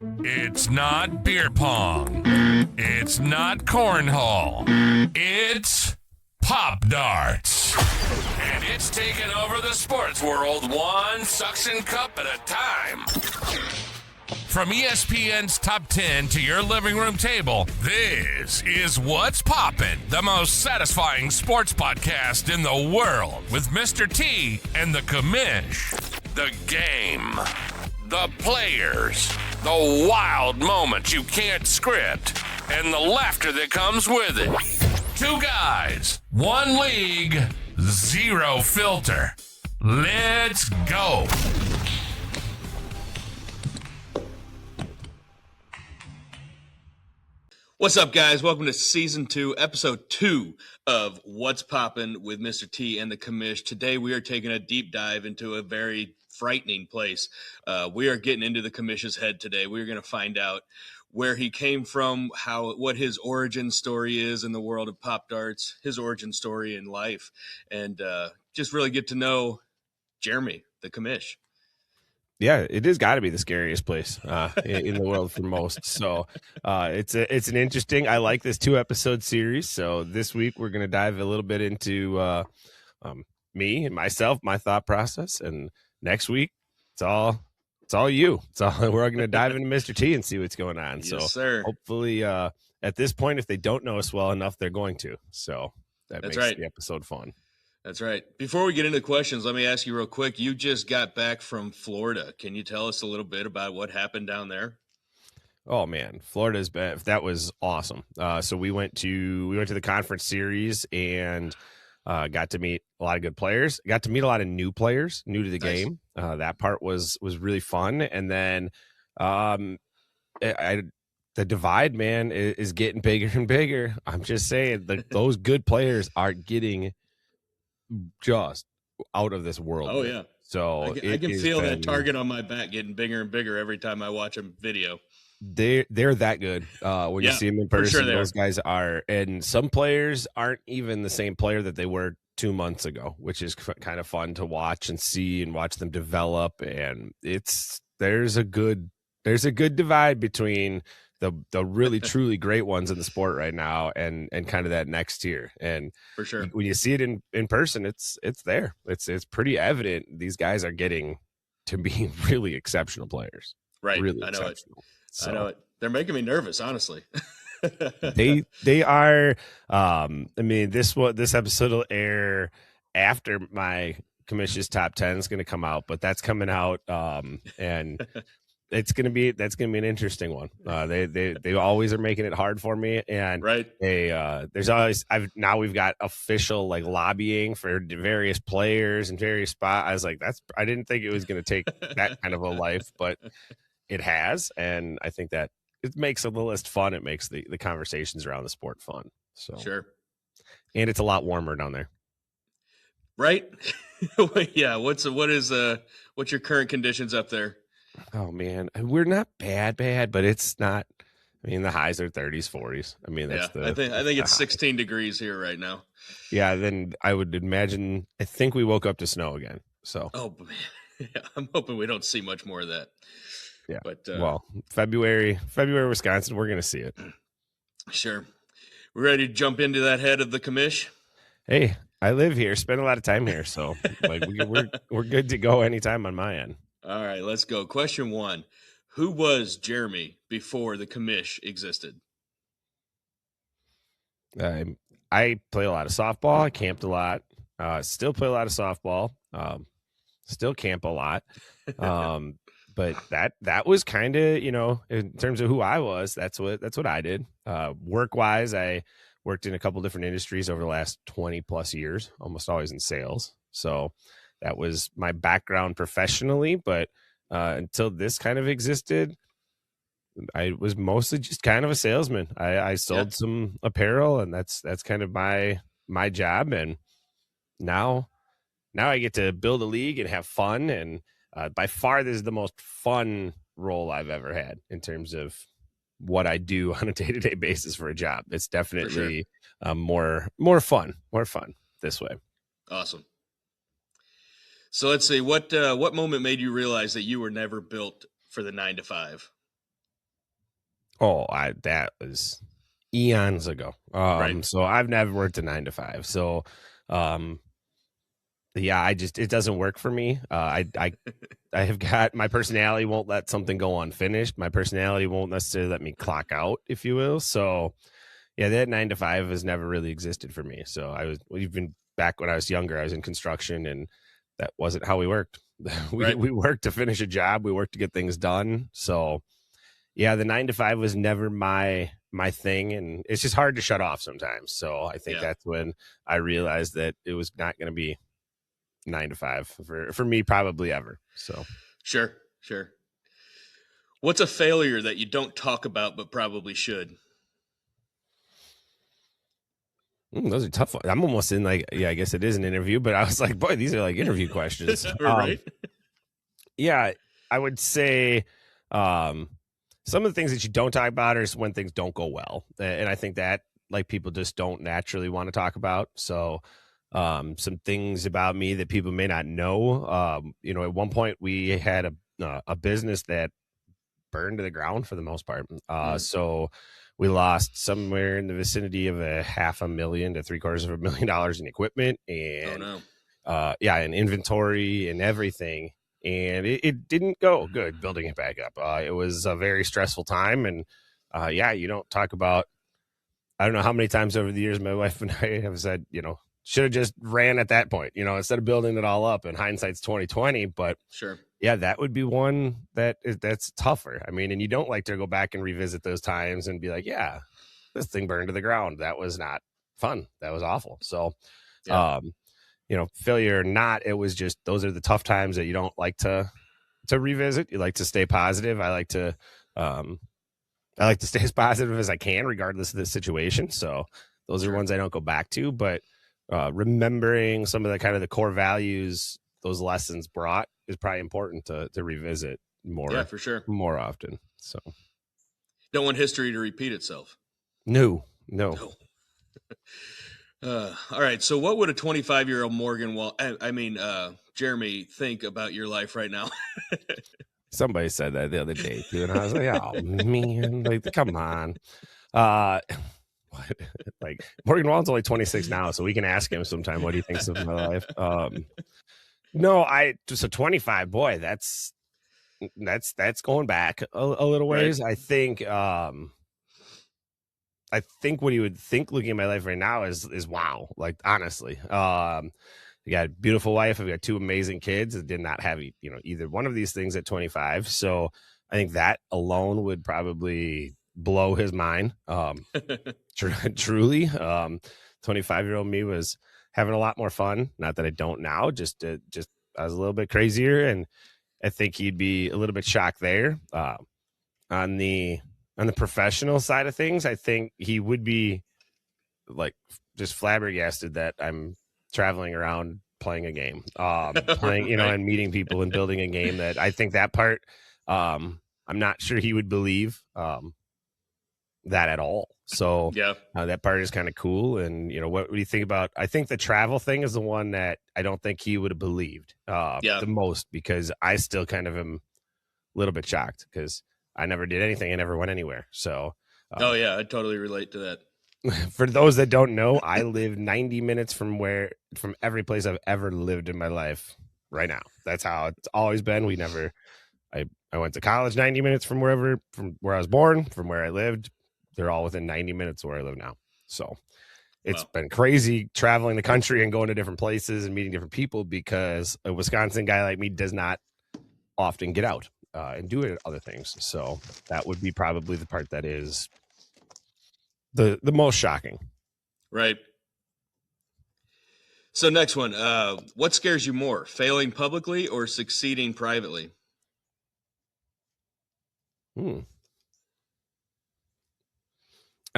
It's not beer pong. It's not cornhole. It's Pop Darts. And it's taken over the sports world one suction cup at a time. From ESPN's Top 10 to your living room table, this is What's Poppin', the most satisfying sports podcast in the world with Mr. T and the Commish. The game, the players, the wild moments you can't script, and the laughter that comes with it. Two guys, one league, zero filter. Let's go. What's up, guys? Welcome to Season 2, Episode 2 of What's Poppin' with Mr. T and the Commish. Today, we are taking a deep dive into a very frightening place. We are getting into the Commish's head today. We're going to find out where he came from, what his origin story is in the world of Pop Darts, his origin story in life, and just really get to know Jeremy, the Commish. Yeah, it has got to be the scariest place in the world for most. So it's an interesting. I like this 2-episode series. So this week we're going to dive a little bit into me and myself, my thought process, and next week it's all you. We're going to dive into Mr. T and see what's going on. Yes, so sir. Hopefully at this point, if they don't know us well enough, they're going to. So that's makes right. the episode fun. That's right. Before we get into questions, let me ask you real quick. You just got back from Florida. Can you tell us a little bit about what happened down there? Oh man, Florida's been, that was awesome. So we went to the conference series and got to meet a lot of good players. Got to meet a lot of new players, new to the Nice. game. That part was really fun. And then the divide, man, is getting bigger and bigger. I'm just saying, those good players are getting just out of this world. Oh, yeah. So I can feel that target on my back getting bigger and bigger every time I watch a video. They're that good when you see them in person. Sure those guys are, and some players aren't even the same player that they were 2 months ago, which is kind of fun to watch and see and watch them develop. And there's a good divide between the really truly great ones in the sport right now and kind of that next tier. And for sure, when you see it in person, it's there. It's pretty evident these guys are getting to be really exceptional players. Right. Really I know exceptional. it. So. I know it. They're making me nervous, honestly. they are. I mean, this episode will air after my Commish's top 10 is going to come out, but that's coming out, and that's going to be an interesting one. They always are making it hard for me, and right. There's always we've got official like lobbying for various players and various spots. I was like, I didn't think it was going to take that kind of a life, but it has, and I think that it makes the list fun. It makes the conversations around the sport fun. So sure, and it's a lot warmer down there, right? Yeah. What's your current conditions up there? Oh man, we're not bad, but it's not. I mean, the highs are 30s, 40s. I mean, that's I think it's 16 degrees here right now. Yeah, then I would imagine. I think we woke up to snow again. So oh man, yeah, I'm hoping we don't see much more of that. Yeah, but well, February, Wisconsin, we're gonna see it. Sure. We're ready to jump into that head of the Commish. Hey, I live here, spend a lot of time here, so like we're good to go anytime on my end. All right, let's go. Question 1. Who was Jeremy before the Commish existed? I play a lot of softball. I camped a lot. Still play a lot of softball. Still camp a lot. But that was kind of, in terms of who I was, that's what I did. Work-wise, I worked in a couple different industries over the last 20 plus years, almost always in sales. So that was my background professionally, but until this kind of existed, I was mostly just kind of a salesman. I sold some apparel, and that's kind of my job. And now I get to build a league and have fun. And by far, this is the most fun role I've ever had in terms of what I do on a day-to-day basis for a job. It's definitely more fun this way. Awesome. So let's see, what moment made you realize that you were never built for the 9 to 5? Oh, that was eons ago. Right. So I've never worked a 9 to 5. So, um, yeah, it doesn't work for me. I have got my personality won't let something go unfinished. My personality won't necessarily let me clock out, if you will. So, yeah, that 9 to 5 has never really existed for me. So even back when I was younger, I was in construction, and that wasn't how we worked. we Right. we worked to finish a job. We worked to get things done. So yeah, the 9 to 5 was never my thing, and it's just hard to shut off sometimes. So I think Yeah. that's when I realized that it was not going to be 9 to 5 for me probably ever. So Sure. What's a failure that you don't talk about but probably should? those are tough ones. I'm almost in like, yeah, I guess it is an interview, but I was like, boy, these are like interview questions. Right. Yeah, I would say some of the things that you don't talk about are when things don't go well. And I think that like people just don't naturally want to talk about. So some things about me that people may not know. At one point we had a business that burned to the ground for the most part. So we lost somewhere in the vicinity of $500,000 to $750,000 in equipment Oh and no. and inventory and everything. And it didn't go good building it back up. It was a very stressful time. And you don't talk about, I don't know how many times over the years my wife and I have said, should have just ran at that point, instead of building it all up, and hindsight's 2020. But Sure. yeah, that would be one that's tougher. I mean, and you don't like to go back and revisit those times and be like, yeah, this thing burned to the ground. That was not fun. That was awful. So, Yeah. failure or not, it was just, those are the tough times that you don't like to revisit. You like to stay positive. I like to stay as positive as I can, regardless of the situation. So those are ones I don't go back to, but remembering some of the kind of the core values those lessons brought is probably important to revisit Yeah, for sure. more often. So Don't want history to repeat itself. no. No. All right. So, what would a 25-year-old Jeremy think about your life right now? Somebody said that the other day too, and I was like, oh man, like come on. What? Like Morgan Wallen's only 26 now, so we can ask him sometime what he thinks of my life. No, I just a 25, boy, that's going back a little ways. Right. I think what he would think looking at my life right now is wow. Like honestly, I got a beautiful wife. I've got 2 amazing kids. I did not have either one of these things at 25. So I think that alone would probably blow his mind. Truly, 25-year-old me was having a lot more fun. Not that I don't now. Just I was a little bit crazier, and I think he'd be a little bit shocked there. On the professional side of things, I think he would be like just flabbergasted that I'm traveling around playing a game, playing, Right. and meeting people and building a game. That I think that part, I'm not sure he would believe that at all. So Yeah. that part is kind of cool. And what do you think about? I think the travel thing is the one that I don't think he would have believed the most, because I still kind of am a little bit shocked because I never did anything. I never went anywhere. So oh yeah, I totally relate to that. For those that don't know, I live 90 minutes from every place I've ever lived in my life right now. That's how it's always been. I went to college 90 minutes from where I was born, from where I lived. They're all within 90 minutes of where I live now. So it's been crazy traveling the country and going to different places and meeting different people, because a Wisconsin guy like me does not often get out and do other things. So that would be probably the part that is the most shocking. Right. So next one, what scares you more, failing publicly or succeeding privately? I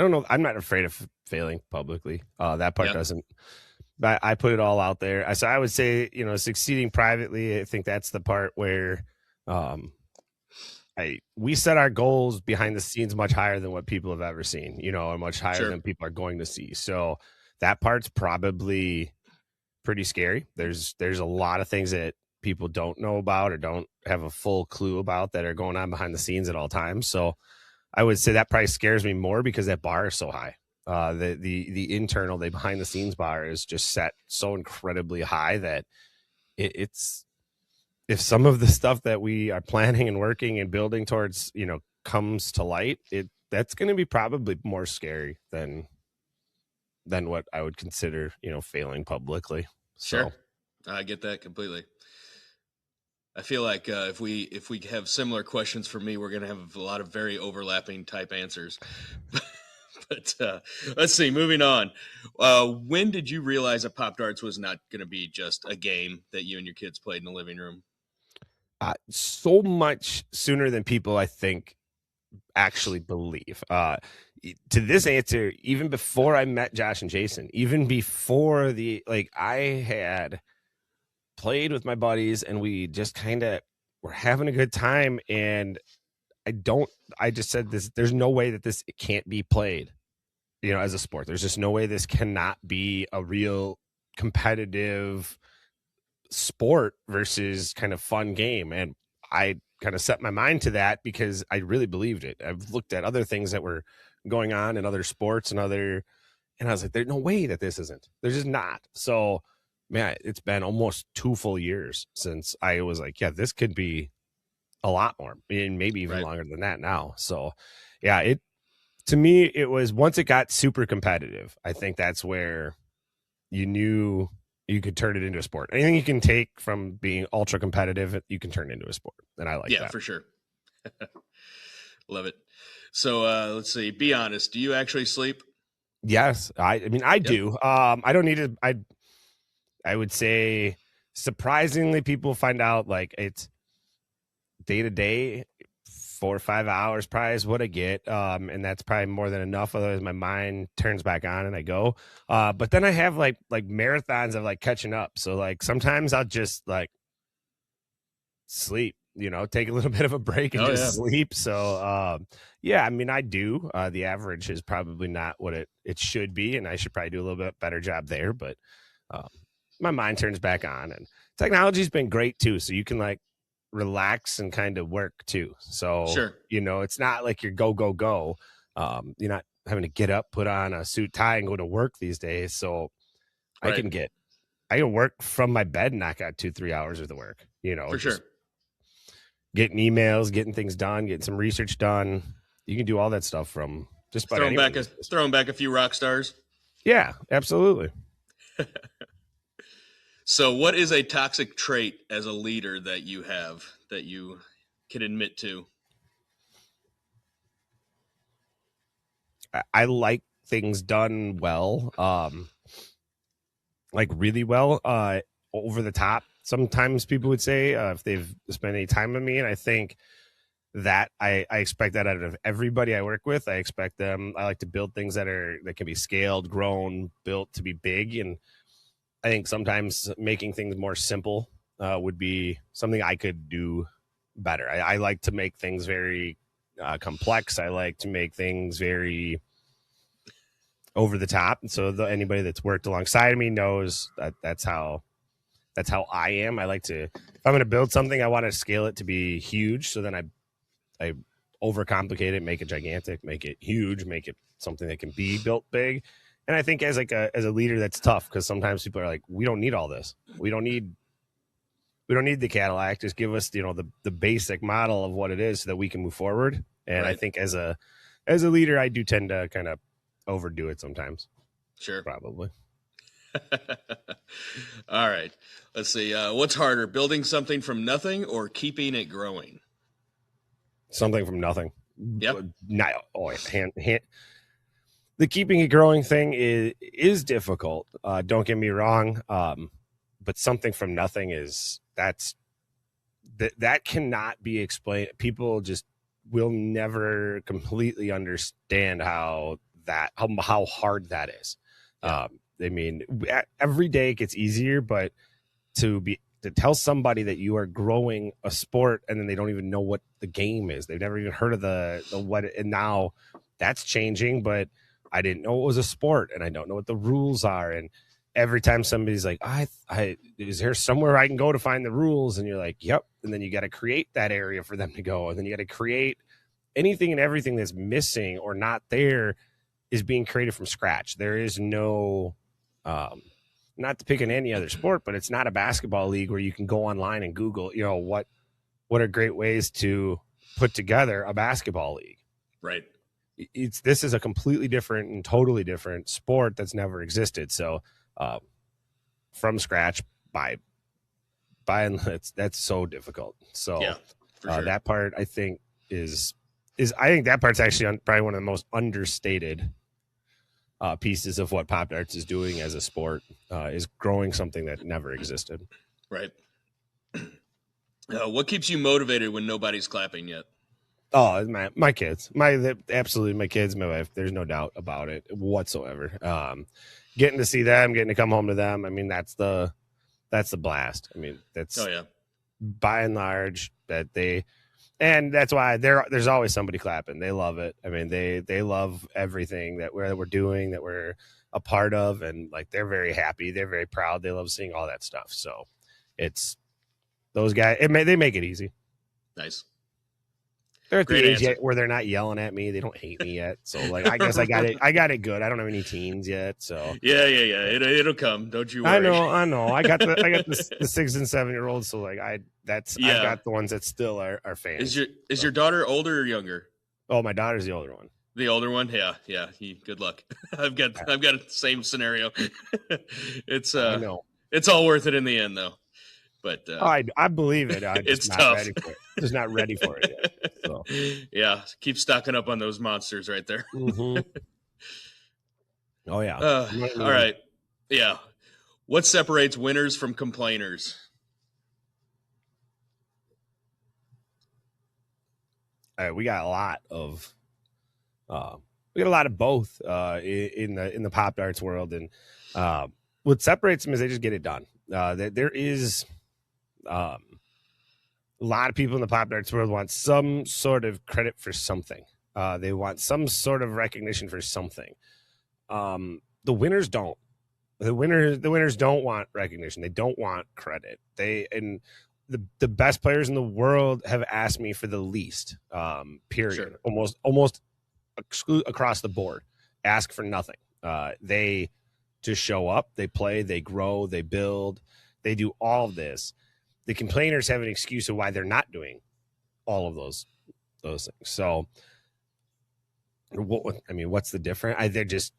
don't know. I'm not afraid of failing publicly. That part doesn't. But I put it all out there. So I would say, succeeding privately. I think that's the part where we set our goals behind the scenes much higher than what people have ever seen. And much higher than people are going to see. So that part's probably pretty scary. There's a lot of things that people don't know about or don't have a full clue about that are going on behind the scenes at all times. So I would say that probably scares me more because that bar is so high. The internal, the behind the scenes bar is just set so incredibly high that it's if some of the stuff that we are planning and working and building towards, comes to light, that's going to be probably more scary than what I would consider, failing publicly. So Sure. I get that completely. I feel like if we have similar questions for me, we're going to have a lot of very overlapping type answers. But let's see. Moving on. When did you realize that Pop Darts was not going to be just a game that you and your kids played in the living room? so much sooner than people, I think, actually believe. To this answer, even before I met Josh and Jason, even before I had played with my buddies and we just kind of were having a good time. And I just said this, there's no way that this can't be played, as a sport. There's just no way this cannot be a real competitive sport versus kind of fun game. And I kind of set my mind to that because I really believed it. I've looked at other things that were going on in other sports and I was like, there's no way that this isn't. There's just not. So, man, it's been almost 2 full years since I was like, yeah, this could be a lot more, and maybe even Right. longer than that now. So, yeah, to me, it was once it got super competitive, I think that's where you knew you could turn it into a sport. Anything you can take from being ultra competitive, you can turn into a sport. And I like Yeah, that. for sure. Love it. So let's see. Be honest. Do you actually sleep? Yes. I mean, I do. I don't need to. I would say surprisingly, people find out like it's day to day, 4 or 5 hours probably is what I get. And that's probably more than enough. Otherwise my mind turns back on and I go. But then I have like marathons of like catching up. So like sometimes I'll just like sleep, take a little bit of a break and sleep. So yeah, I mean I do. The average is probably not what it should be, and I should probably do a little bit better job there, but my mind turns back on, and technology's been great too. So you can like relax and kind of work too. So, Sure. It's not like you're go, go, go. You're not having to get up, put on a suit, tie, and go to work these days. So Right. I can work from my bed and knock out 2-3 hours of the work, For sure. getting emails, getting things done, getting some research done. You can do all that stuff from just about throwing back a few rock stars. Yeah, absolutely. So what is a toxic trait as a leader that you have that you can admit to? I like things done well, like really well, over the top. Sometimes people would say if they've spent any time with me, and I think that I expect that out of everybody I work with. I expect them. I like to build things that can be scaled, grown, built to be big, and I think sometimes making things more simple would be something I could do better. I like to make things very complex. I like to make things very over the top. And so anybody that's worked alongside me knows that that's how I am. I like to, if I'm going to build something, I want to scale it to be huge. So then I overcomplicate it, make it gigantic, make it huge, make it something that can be built big. And I think as a leader, that's tough because sometimes people are like, we don't need all this. We don't need the Cadillac. Just give us, the basic model of what it is so that we can move forward. And Right. I think as a leader, I do tend to kind of overdo it sometimes. Sure. Probably. All right. Let's see. What's harder, building something from nothing or keeping it growing? Something from nothing. Yep. The keeping it growing thing is difficult. Don't get me wrong. But something from nothing that cannot be explained. People just will never completely understand how hard that is. Yeah. I mean, every day it gets easier, but to tell somebody that you are growing a sport and then they don't even know what the game is, they've never even heard of the what, and now that's changing. But I didn't know it was a sport, and I don't know what the rules are. And every time somebody's like, is there somewhere I can go to find the rules? And you're like, yep. And then you got to create that area for them to go, and then you got to create anything and everything that's missing or not there is being created from scratch. There is no, not to pick on any other sport, but it's not a basketball league where you can go online and Google, what are great ways to put together a basketball league. Right. This is a completely different and totally different sport that's never existed. So, from scratch by and that's so difficult. So Yeah, for sure. that part I think is I think that part's actually probably one of the most understated pieces of what Pop Darts is doing as a sport, is growing something that never existed. Right. What keeps you motivated when nobody's clapping yet? Oh, my kids, absolutely my kids, my wife. There's no doubt about it whatsoever. Getting to see them, getting to come home to them. I mean, that's the blast. I mean, that's by and large and that's why there's always somebody clapping. They love it. I mean, they love everything that we're doing, that we're a part of, and like they're very happy. They're very proud. They love seeing all that stuff. So it's those guys. They make it easy. Nice. They're at the age yet where they're not yelling at me. They don't hate me yet. So like, I guess I got it good. I don't have any teens yet. So yeah. It'll come. Don't you worry. I know. I got the 6 and 7 year olds. So like I've got the ones that still are fans. Is your daughter older or younger? Oh, my daughter's the older one. The older one? Yeah. Good luck. I've got the same scenario. It's all worth it in the end though. But I believe it. I'm it's just tough. Not ready for it. Just not ready for it yet. So. Yeah, keep stocking up on those monsters right there. Mm-hmm. Oh yeah. All right. Yeah. What separates winners from complainers? We got a lot of both in the Pop Darts world, and what separates them is they just get it done. There is a lot of people in the Pop Darts world want some sort of credit for something. They want some sort of recognition for something. The winners don't. The winners don't want recognition. They don't want credit. The best players in the world have asked me for the least. Period. Sure. Almost across the board. Ask for nothing. They just show up. They play. They grow. They build. They do all of this. The complainers have an excuse of why they're not doing all of those things. So, what's the difference?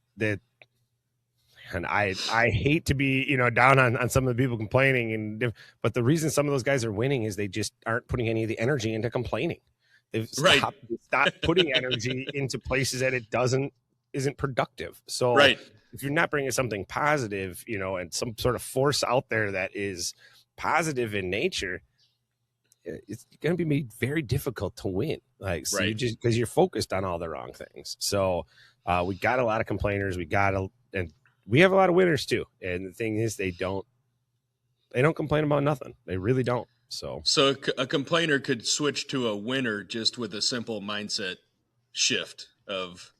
And I hate to be, down on some of the people complaining, but the reason some of those guys are winning is they just aren't putting any of the energy into complaining. They've stopped putting energy into places that isn't productive. So if you're not bringing something positive, and some sort of force out there that is positive in nature, it's going to be very difficult to win. You just because you're focused on all the wrong things. So we got a lot of complainers. And we have a lot of winners too. And the thing is, they don't complain about nothing. They really don't. So a complainer could switch to a winner just with a simple mindset shift of,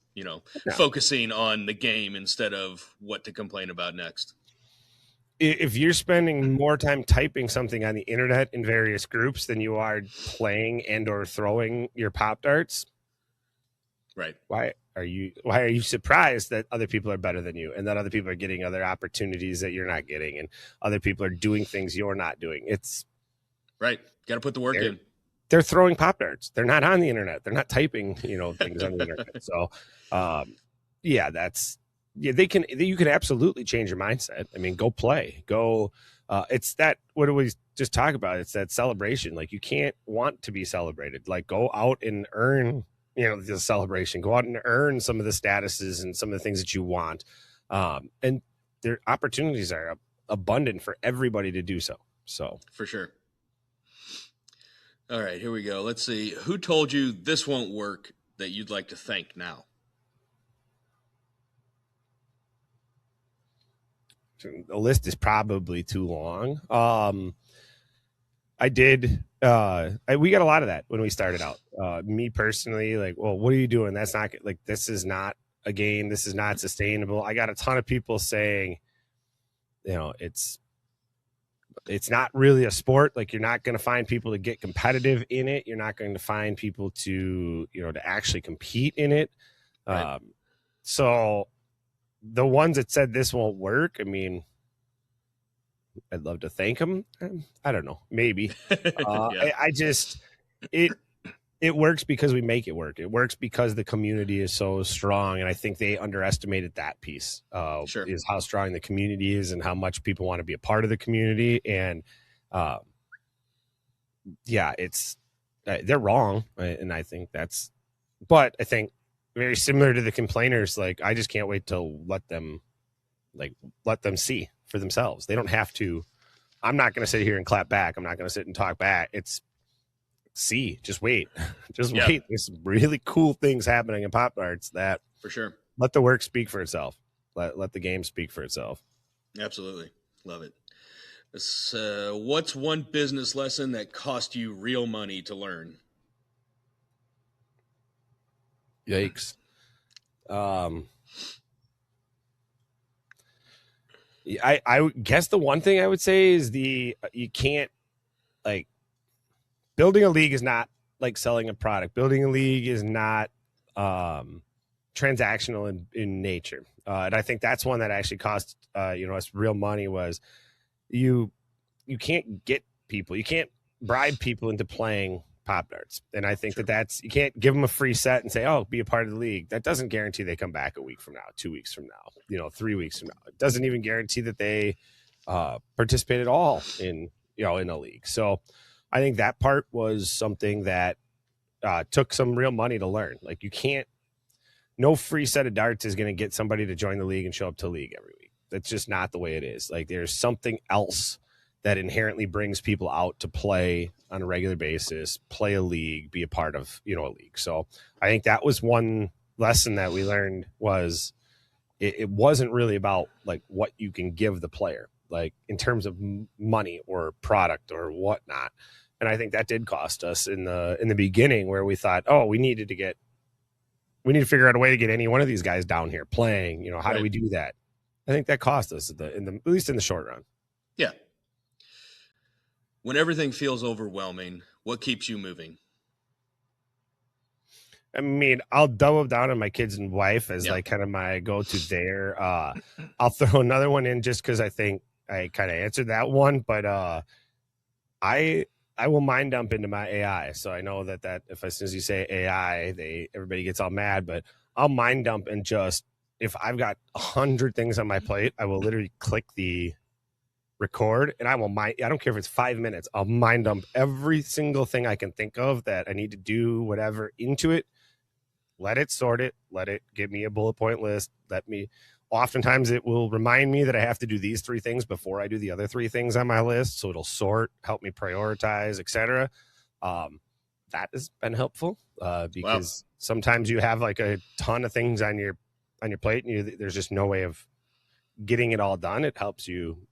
focusing on the game instead of what to complain about next. If you're spending more time typing something on the internet in various groups than you are playing and or throwing your Pop Darts, right? Why are you surprised that other people are better than you and that other people are getting other opportunities that you're not getting and other people are doing things you're not doing? It's right. Got to put the work in. They're throwing Pop Darts. They're not on the internet. They're not typing, things on the internet. So, you can absolutely change your mindset. I mean, go play, it's that, what do we just talk about? It's that celebration. Like, you can't want to be celebrated. Like, go out and earn, the celebration, go out and earn some of the statuses and some of the things that you want. And their opportunities are abundant for everybody to do so. So for sure. All right, here we go. Let's see. Who told you this won't work that you'd like to thank now? The list is probably too long. We got a lot of that when we started out. Me personally, like, well, what are you doing? That's not like, this is not a game. This is not sustainable. I got a ton of people saying, it's it's not really a sport. Like, you're not going to find people to get competitive in it. You're not going to find people to, to actually compete in it. Right. So the ones that said this won't work, I mean, I'd love to thank them. I don't know, maybe. Yeah. I just, it works because we make it work. It works because the community is so strong. And I think they underestimated that piece, Sure. is how strong the community is and how much people want to be a part of the community. And yeah, it's, they're wrong. And I think but I think very similar to the complainers, like, I just can't wait to let them see for themselves. They don't have to. I'm not going to sit here and clap back. I'm not going to sit and talk back. Just wait. Wait. There's some really cool things happening in Pop Darts that, for sure, let the work speak for itself. Let the game speak for itself. Absolutely. Love it. What's one business lesson that cost you real money to learn? Yikes. I guess the one thing I would say is you can't, like, building a league is not like selling a product. Building a league is not transactional in nature. And I think that's one that actually cost us real money. Was you can't get people, you can't bribe people into playing Pop Darts. And I think that's, you can't give them a free set and say, oh, be a part of the league. That doesn't guarantee they come back a week from now, 2 weeks from now, 3 weeks from now. It doesn't even guarantee that they participate at all in a league. So I think that part was something that took some real money to learn. Like, no free set of darts is going to get somebody to join the league and show up to league every week. That's just not the way it is. Like, there's something else that inherently brings people out to play on a regular basis, play a league, be a part of, a league. So I think that was one lesson that we learned, was it wasn't really about, like, what you can give the player, like, in terms of money or product or whatnot. And I think that did cost us in the beginning, where we thought, oh, we need to figure out a way to get any one of these guys down here playing. How do we do that? I think that cost us at least in the short run. Yeah. When everything feels overwhelming, what keeps you moving? I mean, I'll double down on my kids and wife as like kind of my go-to there. I'll throw another one in just because I think I kind of answered that one, but I will mind dump into my AI. So I know that as soon as you say AI, everybody gets all mad, but I'll mind dump, and just, if I've got 100 things on my plate, I will literally click the record, and I don't care if it's 5 minutes. I'll mind dump every single thing I can think of that I need to do, whatever, into it. Let it sort it. Let it give me a bullet point list. Oftentimes it will remind me that I have to do these 3 things before I do the other 3 things on my list. So it'll sort, help me prioritize, etc. That has been helpful because sometimes you have like a ton of things on your plate, and there's just no way of getting it all done. It helps you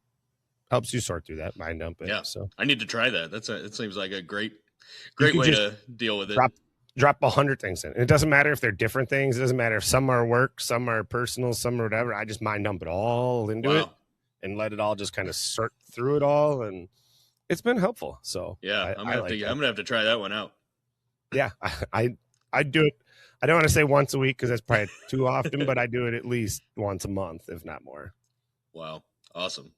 sort through that, mind dump. Yeah. So I need to try that. It seems like a great way to deal with it. Drop 100 things in. And it doesn't matter if they're different things. It doesn't matter if some are work, some are personal, some are whatever. I just mind dump it all into it and let it all just kind of sort through it all. And it's been helpful. So yeah, I'm gonna have to try that one out. Yeah, I do it. I don't want to say once a week because that's probably too often, but I do it at least once a month, if not more. Wow. Awesome.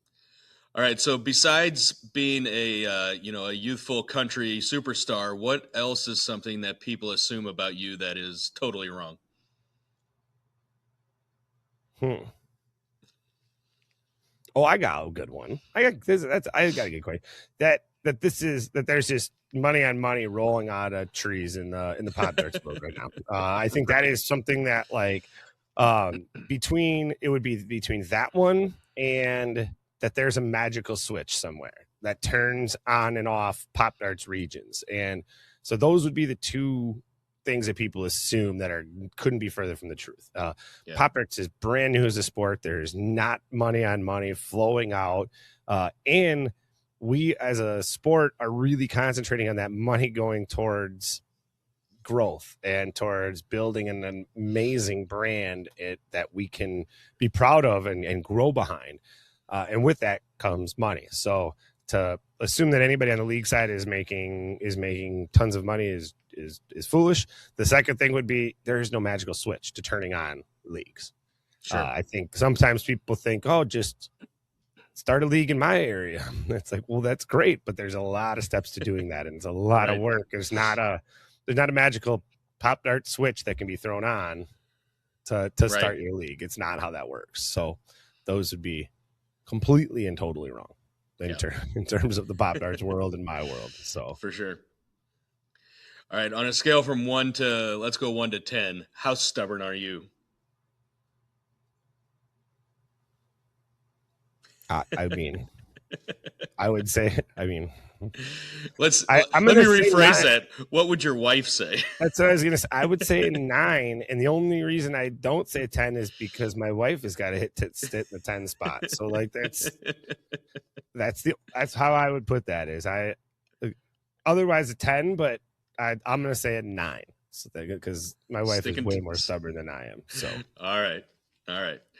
All right. So besides being a youthful country superstar, what else is something that people assume about you that is totally wrong? Oh, I got a good one. I got a good question. That there's just money on money rolling out of trees in the Pop Darts book right now. I think that is something that, like, between that one and that there's a magical switch somewhere that turns on and off Pop Darts regions. And so those would be the 2 things that people assume that couldn't be further from the truth. Pop Darts is brand new as a sport. There's not money on money flowing out. And we as a sport are really concentrating on that money going towards growth and towards building an amazing brand that we can be proud of and grow behind. And with that comes money. So to assume that anybody on the league side is making tons of money is foolish. The second thing would be there is no magical switch to turning on leagues. Sure. I think sometimes people think, oh, just start a league in my area. It's like, well, that's great, but there's a lot of steps to doing that, and it's a lot of work. There's not a magical pop dart switch that can be thrown on to start your league. It's not how that works. So those would be completely and totally wrong in terms of the pop darts world and my world. So for sure. All right, on a scale from 1 to 10, how stubborn are you? I mean, I would say, I mean, let me rephrase that. What would your wife say? That's what I was going to say. I would say 9. And the only reason I don't say 10 is because my wife has got to sit in the 10 spot. So like, that's how I would put that is otherwise a 10, but I'm going to say a 9. So because my wife is way more stubborn than I am. So, all right.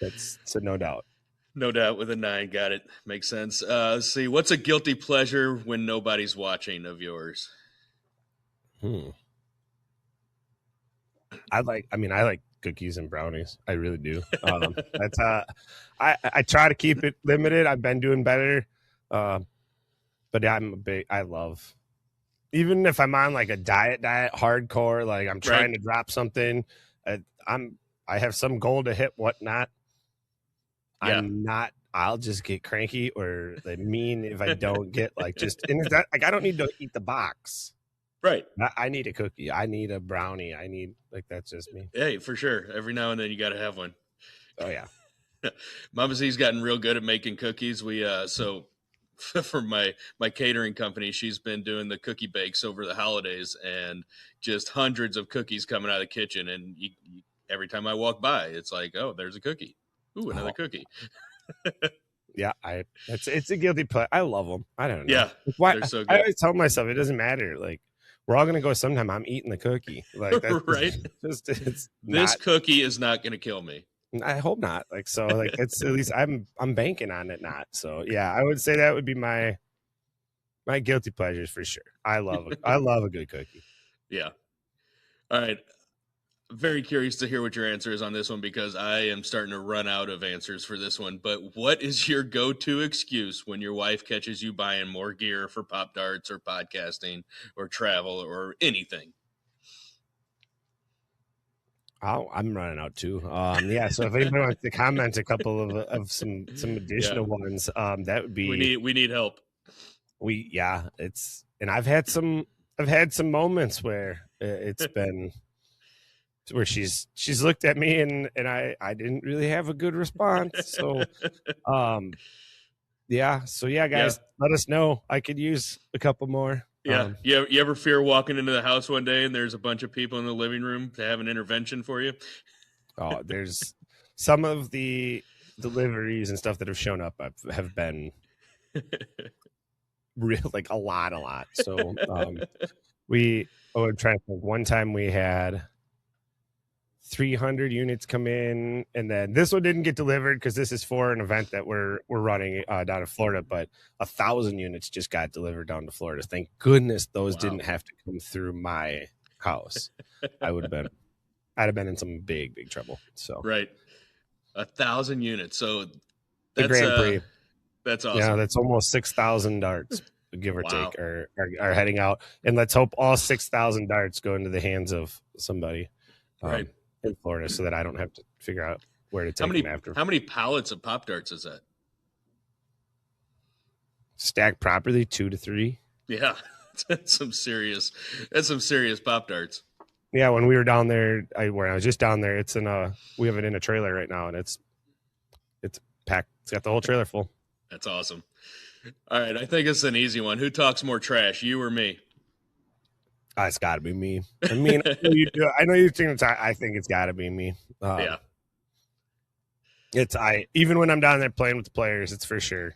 That's no doubt. No doubt with a 9. Got it. Makes sense. Let's see. What's a guilty pleasure when nobody's watching of yours? I like cookies and brownies. I really do. That's I try to keep it limited. I've been doing better. But I love, even if I'm on like a diet hardcore, like I'm trying to drop something, I have some goal to hit, whatnot. Yeah. I'll just get cranky or mean if I don't get and is that like, I don't need to eat the box. Right. I need a cookie. I need a brownie. That's just me. Hey, for sure. Every now and then you got to have one. Oh yeah. Mama Z's gotten real good at making cookies. We, so for my catering company, she's been doing the cookie bakes over the holidays and just hundreds of cookies coming out of the kitchen. And every time I walk by, it's like, oh, there's a cookie. Ooh, another cookie. Yeah, it's a guilty pleasure. I love them. I don't know. Yeah, why? They're so good. I always tell myself it doesn't matter. Like we're all gonna go sometime. I'm eating the cookie. Like that's right. This cookie is not gonna kill me. I hope not. Like so. Like it's at least I'm banking on it not. So yeah, I would say that would be my guilty pleasures for sure. I love a good cookie. Yeah. All right. Very curious to hear what your answer is on this one because I am starting to run out of answers for this one. But what is your go-to excuse when your wife catches you buying more gear for Pop Darts or podcasting or travel or anything? Oh, I'm running out too. Yeah. So if anybody wants to comment a couple of some additional ones, that would be. We need help. And I've had some moments where it's been. Where she's looked at me and I didn't really have a good response. So, guys, let us know. I could use a couple more. Yeah. You ever fear walking into the house one day and there's a bunch of people in the living room to have an intervention for you? Oh, there's some of the deliveries and stuff that have shown up have been real, like a lot. So, I'm trying to think. One time we had 300 units come in, and then this one didn't get delivered because this is for an event that we're running down in Florida, but 1,000 units just got delivered down to Florida. Thank goodness those didn't have to come through my house. I'd have been in some big trouble. So right, 1,000 units. So that's the Grand Prix. That's awesome. Yeah, that's almost 6,000 darts, give or take, are heading out, and let's hope all 6,000 darts go into the hands of somebody. Right. In Florida, so that I don't have to figure out where to take them after. How many pallets of Pop Darts is that? Stacked properly, 2 to 3. Yeah, that's some serious Pop Darts. Yeah, when we were down there, when I was just down there, we have it in a trailer right now, and it's packed. It's got the whole trailer full. That's awesome. All right, I think it's an easy one. Who talks more trash, you or me? It's got to be me. I mean, I know you think I think it's got to be me. Yeah. Even when I'm down there playing with the players, it's for sure.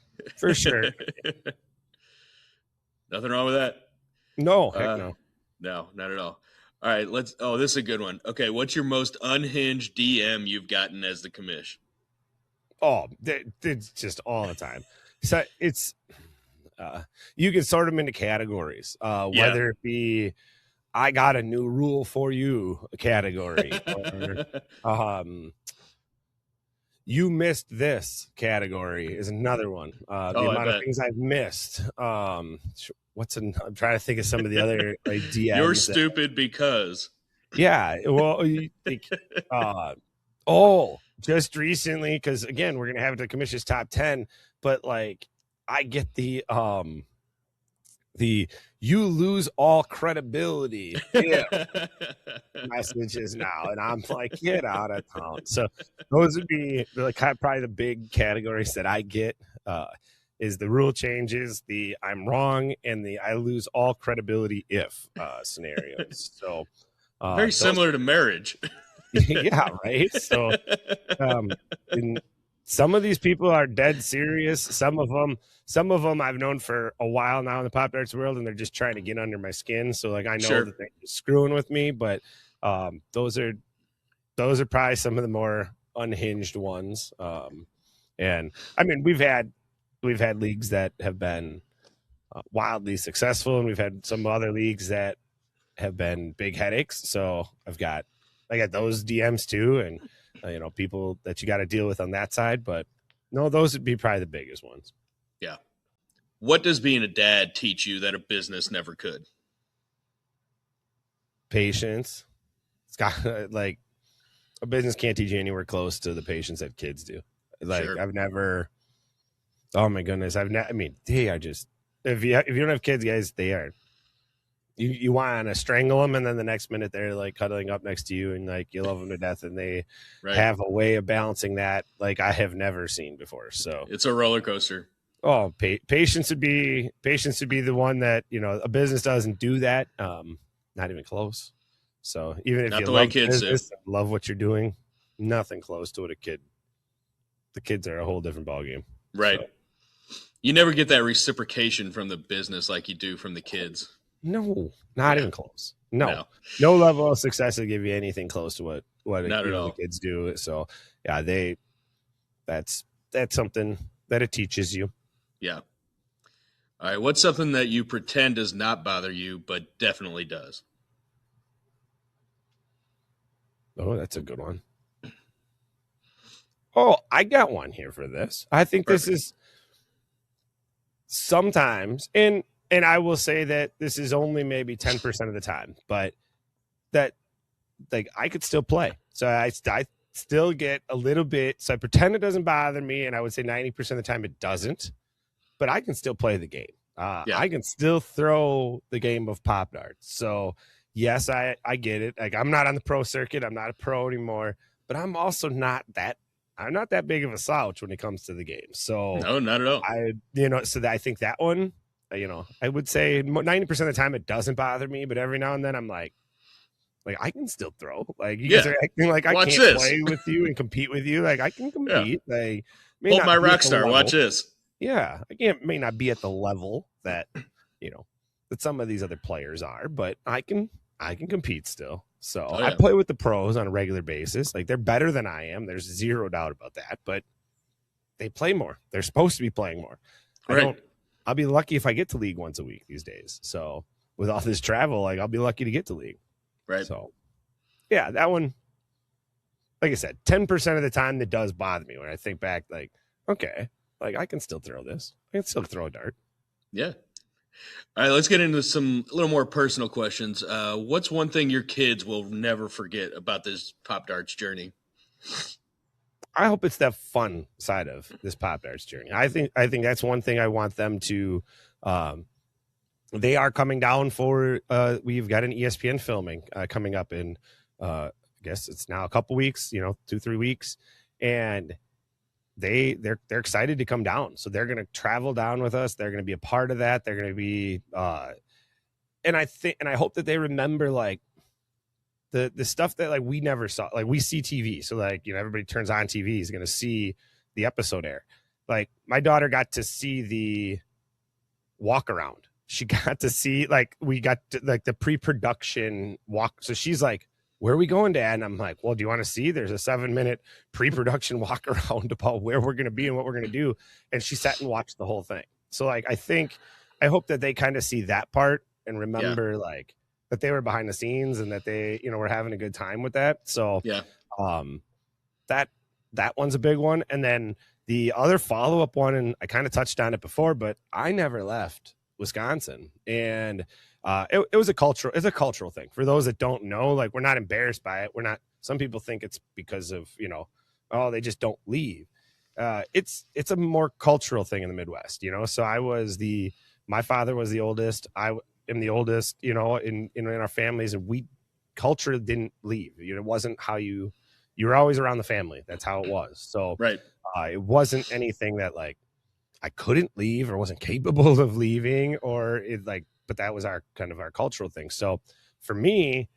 Nothing wrong with that. No, heck no. No, not at all. All right, this is a good one. Okay, what's your most unhinged DM you've gotten as the commish? Oh, it's just all the time. So it's you can sort them into categories, whether it be I got a new rule for you category, or you missed this category is another one. The amount of things I've missed. I'm trying to think of some of the other like DMs. You're stupid because. Yeah. Well, just recently, because again, we're gonna have the Commish's top 10, but like I get the you lose all credibility messages now, and I'm like, get out of town. So those would be probably the big categories that I get, is the rule changes, the I'm wrong, and the I lose all credibility if scenarios. So very similar to marriage. Yeah, right. So some of these people are dead serious. Some of them I've known for a while now in the Pop Darts world, and they're just trying to get under my skin. So like I know that they're screwing with me, but those are probably some of the more unhinged ones. And I mean, we've had leagues that have been wildly successful, and we've had some other leagues that have been big headaches. So I got those DMs too, and people that you got to deal with on that side. But no, those would be probably the biggest ones. Yeah. What does being a dad teach you that a business never could? Patience. It's got like a business can't teach you anywhere close to the patience that kids do. Like I've never. Oh my goodness, I mean, they are just if you don't have kids, guys, they are. You want to strangle them, and then the next minute they're like cuddling up next to you, and like you love them to death, and they have a way of balancing that like I have never seen before. So it's a roller coaster. Oh, patience would be the one that a business doesn't do that. Not even close. So even if you love business, love what you're doing, nothing close to what a kid. The kids are a whole different ballgame. Right. So. You never get that reciprocation from the business like you do from the kids. No, not even close. No level of success will give you anything close to what the kids do. So yeah, that's something that it teaches you. Yeah. All right. What's something that you pretend does not bother you, but definitely does? Oh, that's a good one. Oh, I got one here for this. I think Perfect. This is sometimes, and I will say that this is only maybe 10% of the time, but that like I could still play. So I still get a little bit. So I pretend it doesn't bother me. And I would say 90% of the time it doesn't, but I can still play the game. I can still throw the game of Pop Darts. So yes, I get it. Like I'm not on the pro circuit. I'm not a pro anymore, but I'm also not that big of a slouch when it comes to the game. So no, not at all. I think that one, I would say 90% of the time it doesn't bother me, but every now and then I'm like I can still throw. Like you guys are acting like I can't play with you and compete with you. Like I can compete. Yeah. Like hold my rock star. Watch this. Yeah, may not be at the level that that some of these other players are, but I can compete still. So I play with the pros on a regular basis. Like they're better than I am. There's zero doubt about that. But they play more. They're supposed to be playing more. I'll be lucky if I get to league once a week these days. So with all this travel, like I'll be lucky to get to league. Right. So yeah, that one, like I said, 10% of the time that does bother me when I think back, like, okay, like I can still throw this. I can still throw a dart. Yeah. All right, let's get into some a little more personal questions. What's one thing your kids will never forget about this Pop Darts journey? I hope it's the fun side of this Pop Darts journey. I think that's one thing I want them to. They are coming down for. We've got an ESPN filming coming up in. I guess it's now a couple weeks. 2-3 weeks, and they're excited to come down. So they're going to travel down with us. They're going to be a part of that. They're going to be. And I hope that they remember like. The stuff that like we never saw, like we see TV. So like, everybody turns on TV is going to see the episode air. Like my daughter got to see the walk around. She got to see, like, we got to, like the pre-production walk. So she's like, where are we going, Dad? And I'm like, well, do you want to see? There's a 7-minute pre-production walk around about where we're going to be and what we're going to do. And she sat and watched the whole thing. So like, I hope that they kind of see that part and remember like that they were behind the scenes and that they, were having a good time with that. So Yeah. um, that one's a big one. And then the other follow-up one, and I kind of touched on it before, but I never left Wisconsin. And it's a cultural thing. For those that don't know, like, we're not embarrassed by it. We're not, some people think it's because of, oh, they just don't leave. It's a more cultural thing in the Midwest, so my father was the oldest. I am the oldest, in our families, and culture didn't leave. It wasn't how you were always around the family. That's how it was. So Right. it wasn't anything that like I couldn't leave or wasn't capable of leaving, or but that was our kind of our cultural thing. So for me,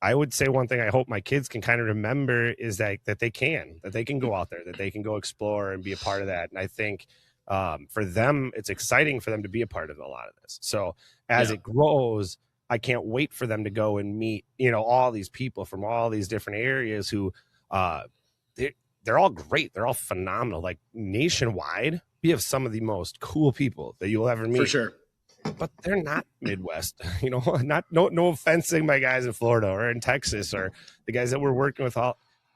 I would say one thing I hope my kids can kind of remember is that they can go out there, that they can go explore and be a part of that. And I think for them, it's exciting for them to be a part of a lot of this. So as it grows, I can't wait for them to go and meet, all these people from all these different areas who they're all great. They're all phenomenal. Like, nationwide, we have some of the most cool people that you'll ever meet. For sure. But they're not Midwest, no offense to my guys in Florida or in Texas or the guys that we're working with.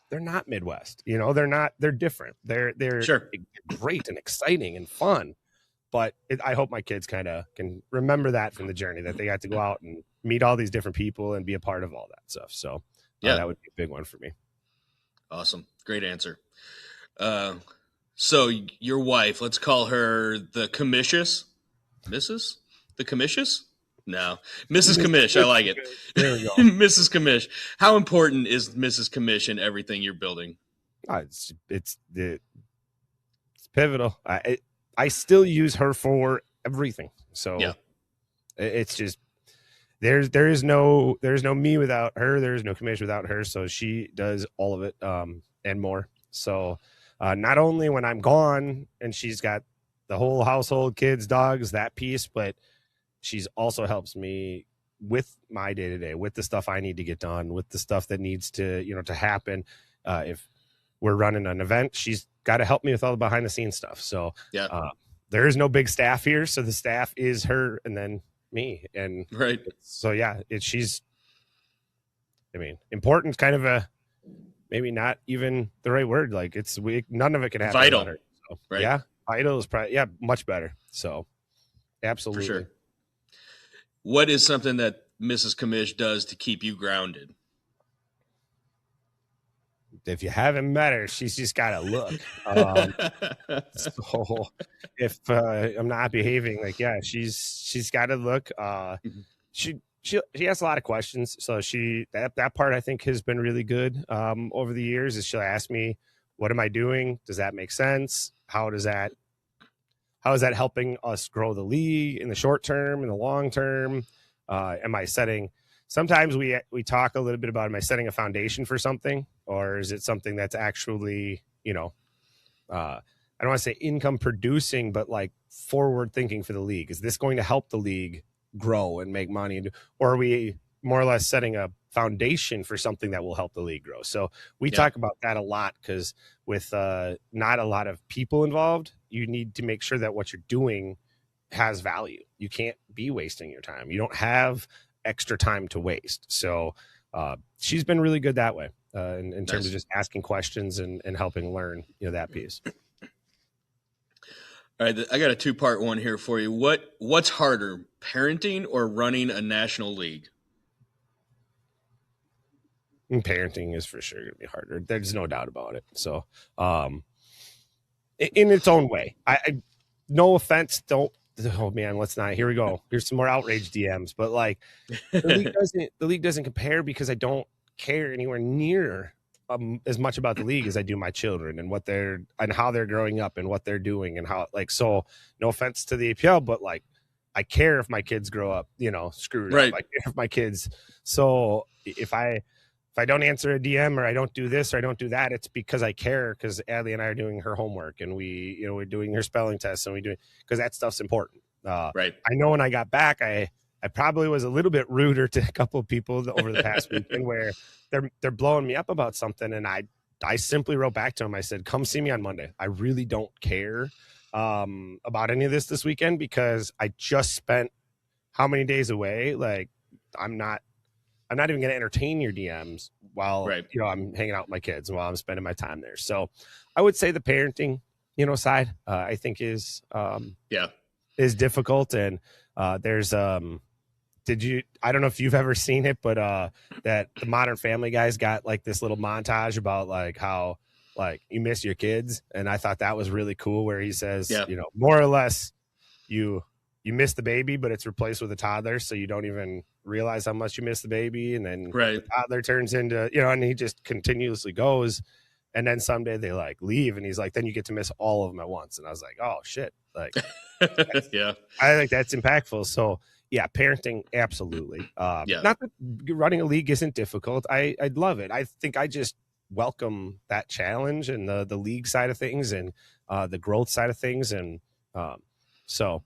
They're not Midwest, they're different. They're sure. great and exciting and fun. But I hope my kids kind of can remember that from the journey, that they got to go out and meet all these different people and be a part of all that stuff. So that would be a big one for me. Awesome. Great answer. So your wife, let's call her the Commish, Mrs. The Commish? No, Mrs. Commish. I like it. There we go. Mrs. Commish. How important is Mrs. Commish in everything you're building? It's pivotal. I still use her for everything. So it's just there is no me without her. There is no Commish without her. So she does all of it and more. So not only when I'm gone and she's got the whole household, kids, dogs, that piece, but she's also helps me with my day-to-day, with the stuff I need to get done, with the stuff that needs to, to happen. If we're running an event, she's got to help me with all the behind the scenes stuff. So there is no big staff here. So the staff is her and then me. And right. So important, kind of a, maybe not even the right word. Like none of it can happen. Vital. Her, so, right. Yeah. Vital is probably, much better. So absolutely. For sure. What is something that Mrs. Commish does to keep you grounded? If you haven't met her, she's just got to look. So if I'm not behaving, she's got to look. She asks a lot of questions. So that part I think has been really good over the years. Is she'll ask me, what am I doing? Does that make sense? How is that helping us grow the league in the short term, in the long term? Am I setting? Sometimes we talk a little bit about, am I setting a foundation for something, or is it something that's actually, I don't want to say income producing, but like forward thinking for the league? Is this going to help the league grow and make money? Or are we more or less setting a foundation for something that will help the league grow? So we talk about that a lot, because with not a lot of people involved, you need to make sure that what you're doing has value. You can't be wasting your time. You don't have extra time to waste. So she's been really good that way in terms of just asking questions and helping learn, that piece. All right, I got a 2-part one here for you. What's harder, parenting or running a national league? Parenting is for sure going to be harder. There's no doubt about it. So in its own way, I no offense, don't. Oh man, let's not. Here we go. Here's some more outrage DMs. But like, the league doesn't compare, because I don't care anywhere near as much about the league as I do my children and how they're growing up and what they're doing and how, like, so no offense to the APL, but like, I care if my kids grow up, screwed up. I care if my kids. So if I don't answer a DM, or I don't do this or I don't do that, it's because I care, because Adley and I are doing her homework, and we're doing her spelling tests, and because that stuff's important. Right. I know when I got back, I probably was a little bit ruder to a couple of people over the past weekend, where they're blowing me up about something, and I simply wrote back to them. I said, "Come see me on Monday. I really don't care about any of this weekend because I just spent how many days away. Like I'm not even going to entertain your DMs while Right. I'm hanging out with my kids while I'm spending my time there. So I would say the parenting side I think is difficult. And there's I don't know if you've ever seen it, but that the Modern Family guys got like this little montage about like how like you miss your kids, and I thought that was really cool where he says more or less you miss the baby, but it's replaced with a toddler, so you don't even realize how much you miss the baby, and then the toddler turns into and he just continuously goes, and then someday they like leave, and he's like, then you get to miss all of them at once, and I was like, oh shit, like yeah, I think that's impactful. So yeah, parenting, absolutely. Not that running a league isn't difficult. I'd love it. I think I just welcome that challenge and the league side of things and the growth side of things, and so.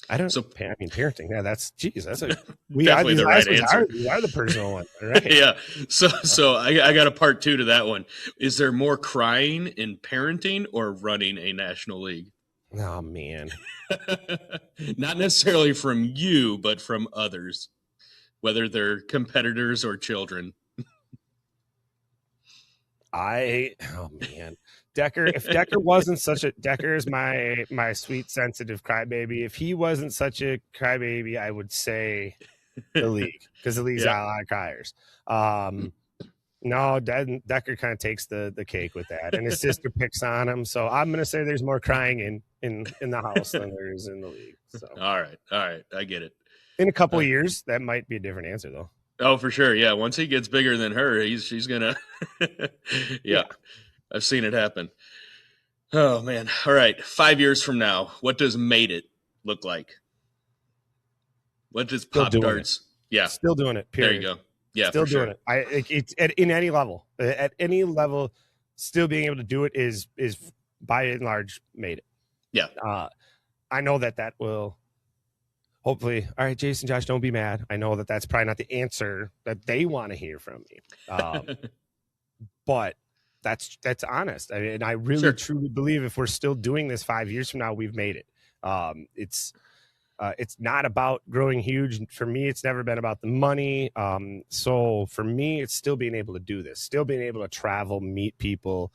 I don't. So, I mean, parenting. Yeah, that's definitely the right answer. We are the personal one, right? Yeah. So I got a part 2 to that one. Is there more crying in parenting or running a national league? Oh man, not necessarily from you, but from others, whether they're competitors or children. Oh man, Decker. If Decker wasn't such a Decker is my sweet sensitive crybaby. If he wasn't such a crybaby, I would say the league, because the league's got a lot of criers. No, Decker kind of takes the cake with that, and his sister picks on him. So I'm gonna say there's more crying in the house than there is in the league. So all right, I get it. In a couple of years, that might be a different answer though. Oh, for sure. Yeah. Once he gets bigger than her, she's going to, yeah, I've seen it happen. Oh man. All right. 5 years from now, what does Made It look like? What does Pop Darts? Yeah. Still doing it. Period. There you go. Yeah. Still doing it. It's in any level, still being able to do it is by and large Made It. Yeah. I know that will, hopefully, all right, Jason, Josh, don't be mad. I know that's probably not the answer that they want to hear from me. But that's honest. I mean, and I really truly believe if we're still doing this 5 years from now, we've made it. It's not about growing huge. For me, it's never been about the money. So for me, it's still being able to do this, still being able to travel, meet people.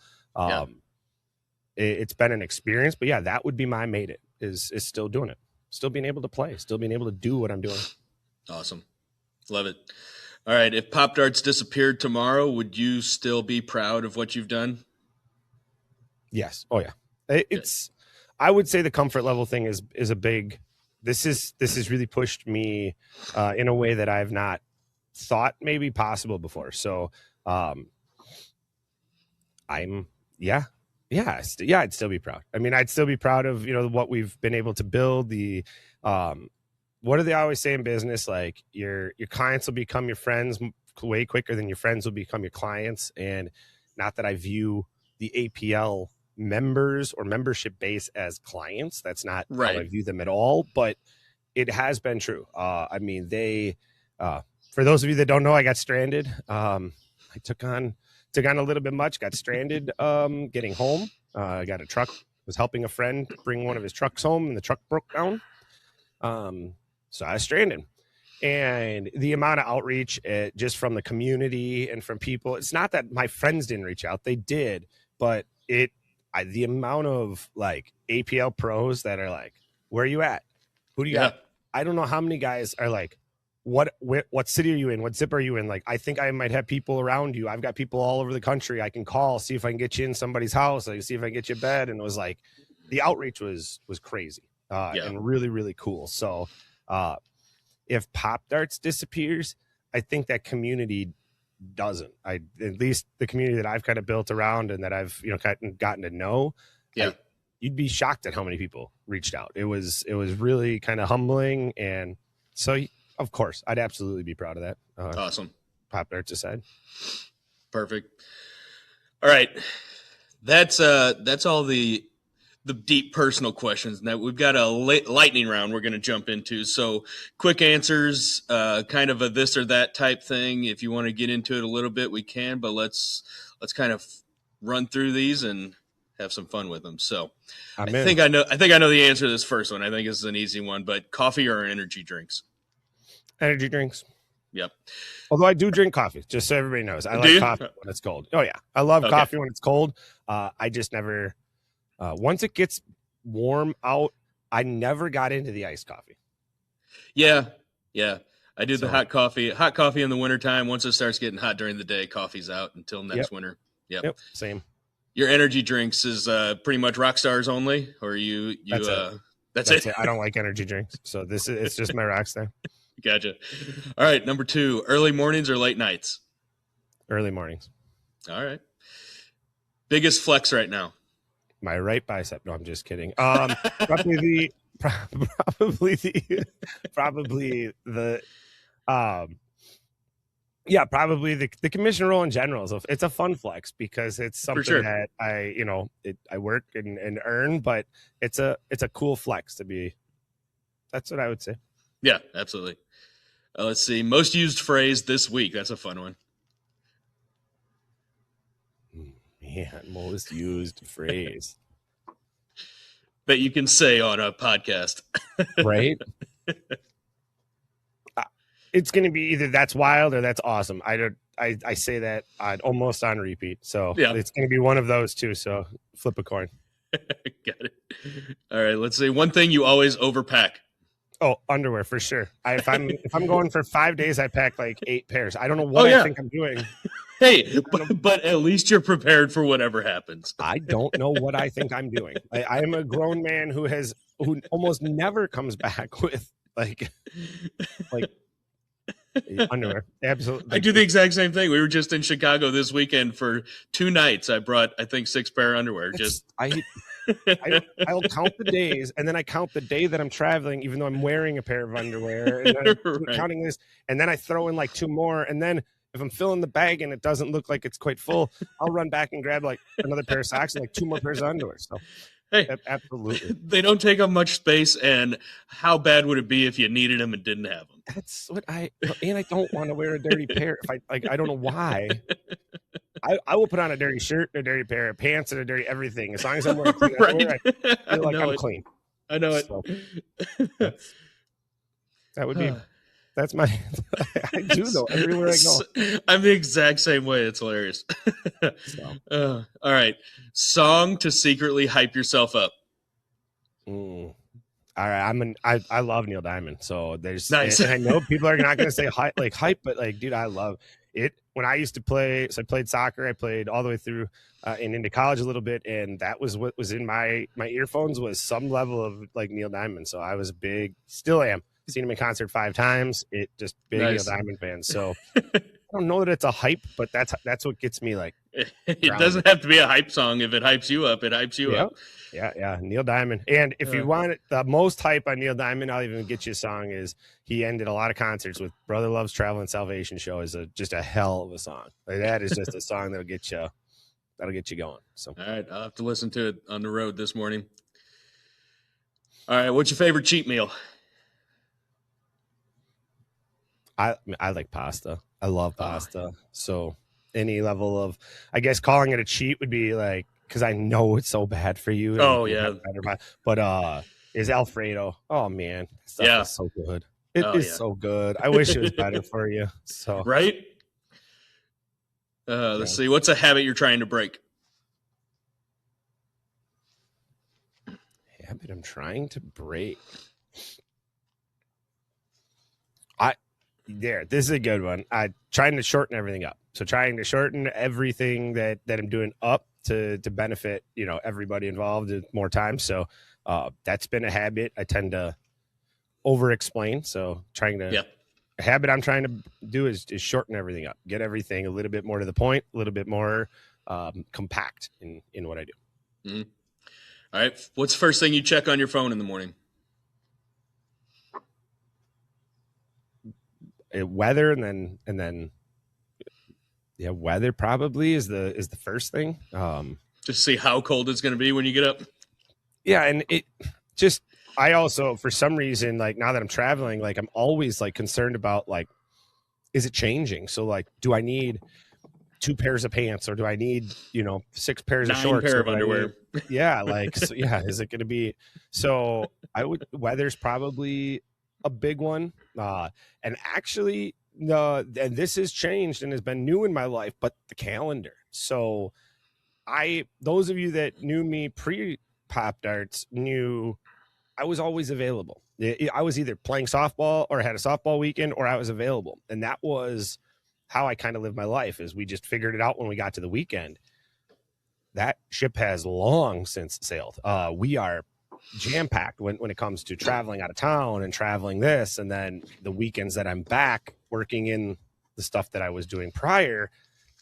It's been an experience, but yeah, that would be my Made It is still doing it. Still being able to play, still being able to do what I'm doing. Awesome. Love it. All right. If Pop Darts disappeared tomorrow, would you still be proud of what you've done? Yes. Oh yeah. I would say the comfort level thing is a big, this has really pushed me in a way that I've not thought maybe possible before. So I'd still be proud. I mean, I'd still be proud of, what we've been able to build. What do they always say in business? Like your clients will become your friends way quicker than your friends will become your clients. And not that I view the APL members or membership base as clients. That's not how I view them at all, but it has been true. I mean, for those of you that don't know, I got stranded. I took on a little bit much, got stranded getting home. I got a truck, was helping a friend bring one of his trucks home, and the truck broke down. So I was stranded. And the amount of outreach just from the community and from people, it's not that my friends didn't reach out. They did, but the amount of like APL pros that are like, where are you at? Who do you got? I don't know how many guys are like, what city are you in? What zip are you in? Like, I think I might have people around you. I've got people all over the country. I can call, see if I can get you in somebody's house. I can see if I can get you a bed. And it was like, the outreach was crazy and really, really cool. So if Pop Darts disappears, I think that community doesn't. At least the community that I've kind of built around and that I've, gotten to know. Yeah. You'd be shocked at how many people reached out. It was really kind of humbling. And so, of course, I'd absolutely be proud of that. Awesome. Pop Darts aside. Perfect. All right. That's all the deep personal questions. Now we've got a lightning round we're going to jump into. So quick answers, kind of a this or that type thing. If you want to get into it a little bit, we can, but let's kind of run through these and have some fun with them. So I'm I in. think I know the answer to this first one. I think this is an easy one, but coffee or energy drinks? Energy drinks. Yep. Although I do drink coffee, just so everybody knows. I Do like you? coffee when it's cold. Oh, yeah. I love Okay. coffee when it's cold. I just never, once it gets warm out, I never got into the iced coffee. Yeah. Yeah. I do the So- hot coffee in the wintertime. Once it starts getting hot during the day, coffee's out until next winter. Yep. Same. Your energy drinks is pretty much rock stars only, or That's it. that's That's it. it. I don't like energy drinks. So it's just my rock star. Gotcha. All right, number 2, early mornings or late nights? Early mornings. All right. Biggest flex right now? My right bicep. No, I'm just kidding. Probably the commission role in general. So it's a fun flex because it's something sure. that I work and earn, but it's a cool flex to be. That's what I would say. Yeah, absolutely. Let's see. Most used phrase this week. That's a fun one. Man, most used phrase. That you can say on a podcast. Right? It's going to be either that's wild or that's awesome. I say that almost on repeat. So Yeah. It's going to be one of those two. So flip a coin. Got it. All right. Let's see. One thing you always overpack. Oh, underwear for sure. If I'm going for 5 days, I pack like 8 pairs. I don't know what I think I'm doing. Hey, but at least you're prepared for whatever happens. I don't know what I think I'm doing. I am a grown man who almost never comes back with like underwear. Absolutely. I do the exact same thing. We were just in Chicago this weekend for 2 nights. I brought, I think, 6 pair of underwear. I'll count the days, and then I count the day that I'm traveling, even though I'm wearing a pair of underwear, and then I'm Right. counting this, and then I throw in like 2 more, and then if I'm filling the bag and it doesn't look like it's quite full, I'll run back and grab like another pair of socks and like 2 more pairs of underwear. So Hey, absolutely. they don't take up much space, and how bad would it be if you needed them and didn't have them? That's what I don't want to wear a dirty pair. If I don't know why. I will put on a dirty shirt, a dirty pair of pants, and a dirty everything. As long as I'm wearing clean underwear, I feel like I'm clean. I know it. So, that would be. That's my. I do though everywhere I go. I'm the exact same way. It's hilarious. All right, song to secretly hype yourself up. All right, I love Neil Diamond, so there's Nice. And I know people are not going to say hype, but like, dude, I love it. When I used to play, so I played soccer. I played all the way through and into college a little bit, and that was what was in my earphones was some level of like Neil Diamond. So I was still am. Seen him in concert 5 times. It just big Nice. Neil Diamond fan. So I don't know that it's a hype, but that's what gets me like. It doesn't have to be a hype song. If it hypes you up, it hypes you up. Yeah. Neil Diamond. And if you want the most hype on Neil Diamond, I'll even get you a song. Is he ended a lot of concerts with Brother Love's Travel and Salvation Show is just a hell of a song. Like, that is just a song that'll get you going. So All right, I'll have to listen to it on the road this morning. All right, what's your favorite cheat meal? I like pasta. I love pasta. So any level of, I guess calling it a cheat would be like, because I know it's so bad for you. But is Alfredo? Oh man, stuff is so good. It is so good. I wish it was better for you. So Right? Let's see. What's a habit you're trying to break? Habit I'm trying to break. This is a good one. I trying to shorten everything up. So trying to shorten everything that I'm doing up to benefit, everybody involved with more time. So that's been a habit. I tend to over explain. So a habit I'm trying to do is shorten everything up, get everything a little bit more to the point, a little bit more compact in what I do. Mm-hmm. All right. What's the first thing you check on your phone in the morning? Weather and then weather probably is the first thing. Just see how cold it's going to be when you get up. Yeah, and I also for some reason, like now that I'm traveling, like I'm always like concerned about like, is it changing? So like, do I need 2 pairs of pants, or do I need, 6 pairs of 9 shorts? pair or of do I underwear. need- yeah. Like, so, yeah. Is it going to be, so weather's probably a big one. And actually, and this has changed and has been new in my life, but the calendar. So those of you that knew me pre Pop Darts knew I was always available. I was either playing softball or had a softball weekend, or I was available. And that was how I kind of lived my life, is we just figured it out when we got to the weekend. That ship has long since sailed. We are jam-packed when it comes to traveling out of town and traveling this. And then the weekends that I'm back working in the stuff that I was doing prior,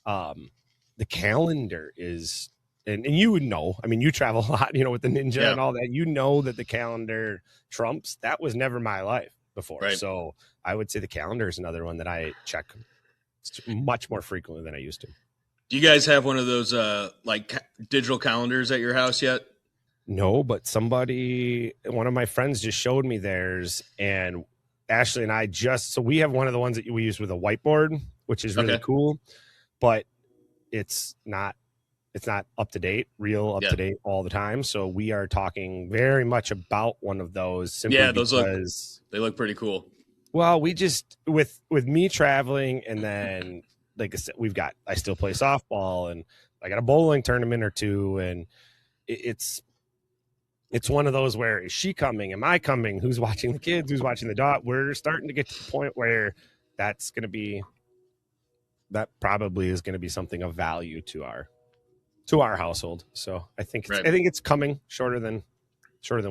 the calendar is, and you would know, I mean, you travel a lot, with the Ninja and all that, that the calendar trumps. That was never my life before. Right. So I would say the calendar is another one that I check much more frequently than I used to. Do you guys have one of those digital calendars at your house yet? No, but one of my friends just showed me theirs, and Ashley and I so we have one of the ones that we use with a whiteboard, which is really cool, but it's not up to date, up to date all the time. So we are talking very much about one of those. Simply because they look pretty cool. Well, we just, with me traveling, and then, like I said, I still play softball, and I got a bowling tournament or two, and it's one of those where, is she coming? Am I coming? Who's watching the kids? Who's watching the dog? We're starting to get to the point where that probably is going to be something of value to our household. So I think it's coming shorter than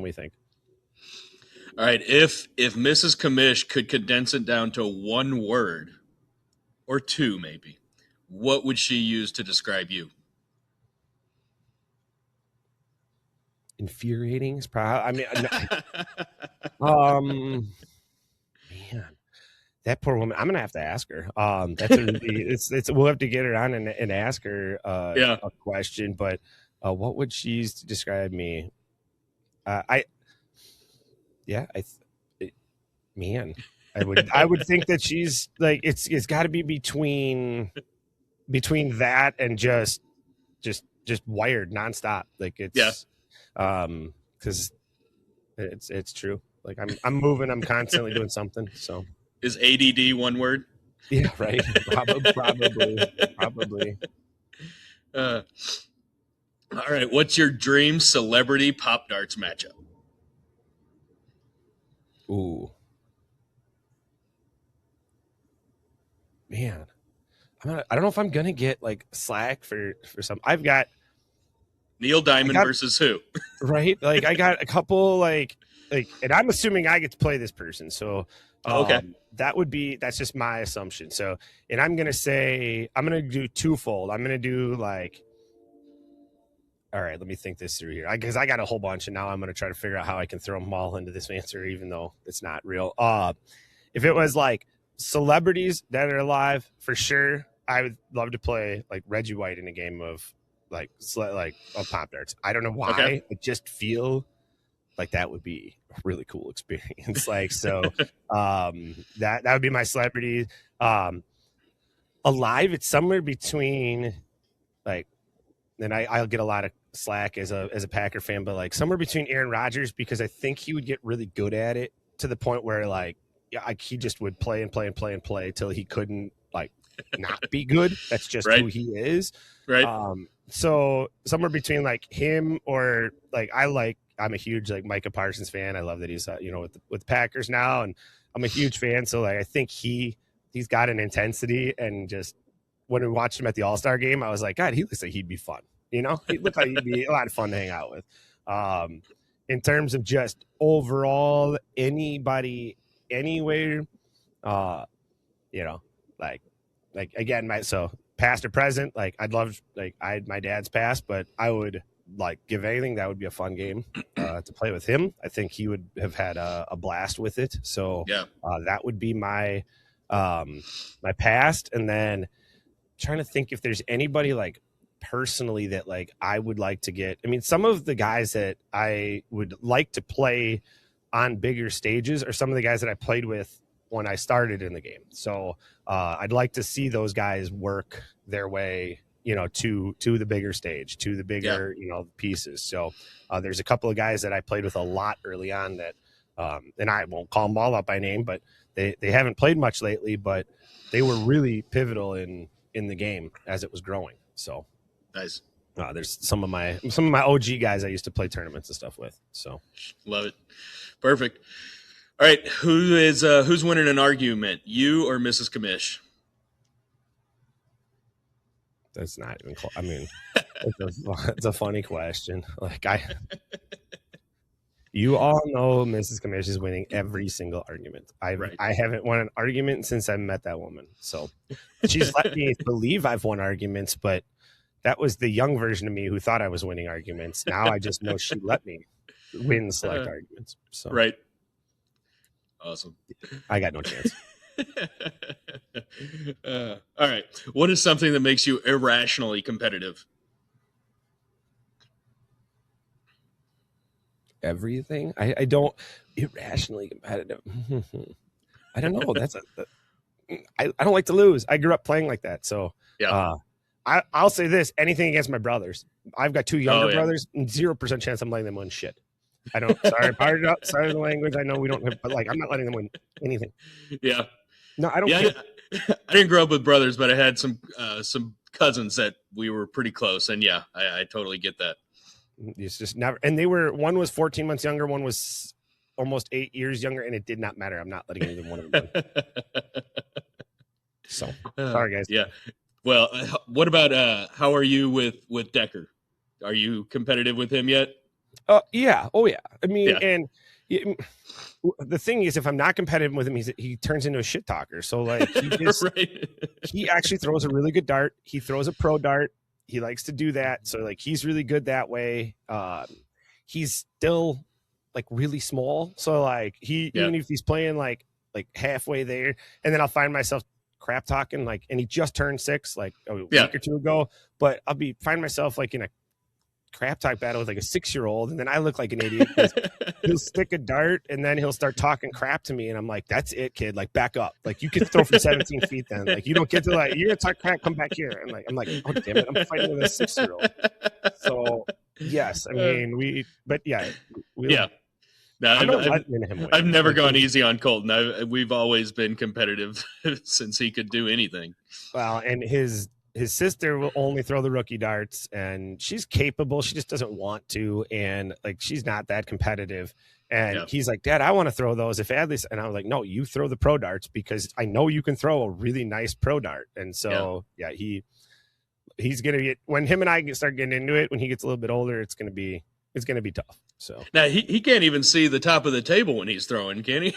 we think. All right. If Mrs. Commish could condense it down to one word, or two maybe, what would she use to describe you? Infuriating is probably, man, that poor woman. I'm gonna have to ask her. We'll have to get her on and ask her a question. But what would she use to describe me? I would think that she's like, it's got to be between that and just wired nonstop. Like, it's because it's true. Like, I'm moving. I'm constantly doing something. So. Is ADD one word? Yeah, right. Probably. All right. What's your dream celebrity Pop Darts matchup? Ooh, man, I don't know if I'm gonna get like slack for some. I've got Neil Diamond versus who? Right. Like, I got a couple like, and I'm assuming I get to play this person. So. Okay. That's just my assumption. So, and I'm going to do twofold. I'm going to do all right, let me think this through here. Because I got a whole bunch, and now I'm going to try to figure out how I can throw them all into this answer, even though it's not real. If it was like celebrities that are alive, for sure, I would love to play like Reggie White in a game of of Pop Darts. I don't know why. Okay. I just feel like that would be a really cool experience. That would be my celebrity. Alive, it's somewhere between and I'll get a lot of slack as a Packer fan, but somewhere between Aaron Rodgers, because I think he would get really good at it to the point where he just would play and play and play and play till he couldn't not be good. That's just who he is. Right. So somewhere between him or I'm a huge Micah Parsons fan. I love that he's with Packers now, and I'm a huge fan. So I think he's got an intensity, and just when we watched him at the All-Star game, I was like, God, he looks like he'd be fun. He looked like he'd be a lot of fun to hang out with. In terms of just overall anybody anywhere, again, so past or present, I'd love my dad's past, but I would give anything. That would be a fun game to play with him. I think he would have had a blast with it. So that would be my my past. And then trying to think if there's anybody personally that I would like to get. I mean, some of the guys that I would like to play on bigger stages are some of the guys that I played with when I started in the game. So I'd like to see those guys work their way, to the bigger stage, to the bigger, pieces. So there's a couple of guys that I played with a lot early on that, and I won't call them all out by name, but they haven't played much lately, but they were really pivotal in the game as it was growing. So nice. There's some of my OG guys I used to play tournaments and stuff with. So love it. Perfect. All right, who's winning an argument, you or Mrs. Commish? That's not even close. I mean, it's a funny question. Like you all know Mrs. Commish is winning every single argument. I haven't won an argument since I met that woman. So she's let me believe I've won arguments, but that was the young version of me who thought I was winning arguments. Now I just know she let me win select arguments. So right. Awesome. I got no chance. All right. What is something that makes you irrationally competitive? Everything. I don't irrationally competitive. I don't know. I don't like to lose. I grew up playing like that. So yeah. I'll say this, anything against my brothers. I've got two younger brothers, 0% chance I'm letting them win shit. I don't, sorry the language. I know we don't have, but I'm not letting them win anything. Yeah. No, I don't care. I didn't grow up with brothers, but I had some cousins that we were pretty close. And yeah, I totally get that. It's just never, and one was 14 months younger, one was almost 8 years younger, and it did not matter. I'm not letting either one of them win. So sorry guys. Yeah. Well, what about how are you with Decker? Are you competitive with him yet? Yeah. Oh yeah. I mean, and the thing is, if I'm not competitive with him, he turns into a shit talker. So he actually throws a really good dart. He throws a pro dart. He likes to do that. So he's really good that way. He's still really small. So even if he's playing like halfway there, and then I'll find myself crap talking and he just turned 6 a week or two ago, but I'll find myself in a crap talk battle with a 6-year-old, and then I look like an idiot. He'll stick a dart and then he'll start talking crap to me, and I'm like, that's it, kid, back up, you can throw from 17 feet then, you don't get to you're gonna talk crap, come back here. And I'm like, oh damn it, I'm fighting with a 6-year-old. So yes, I mean we no, I've never gone easy on Colton. We've always been competitive since he could do anything. Well, and his sister will only throw the rookie darts, and she's capable. She just doesn't want to, and she's not that competitive. And he's like, Dad, I want to throw those if Adley's. And I was like, no, you throw the pro darts because I know you can throw a really nice pro dart. And so he's gonna get, when him and I start getting into it, when he gets a little bit older, it's gonna be tough. So now he can't even see the top of the table when he's throwing, can he?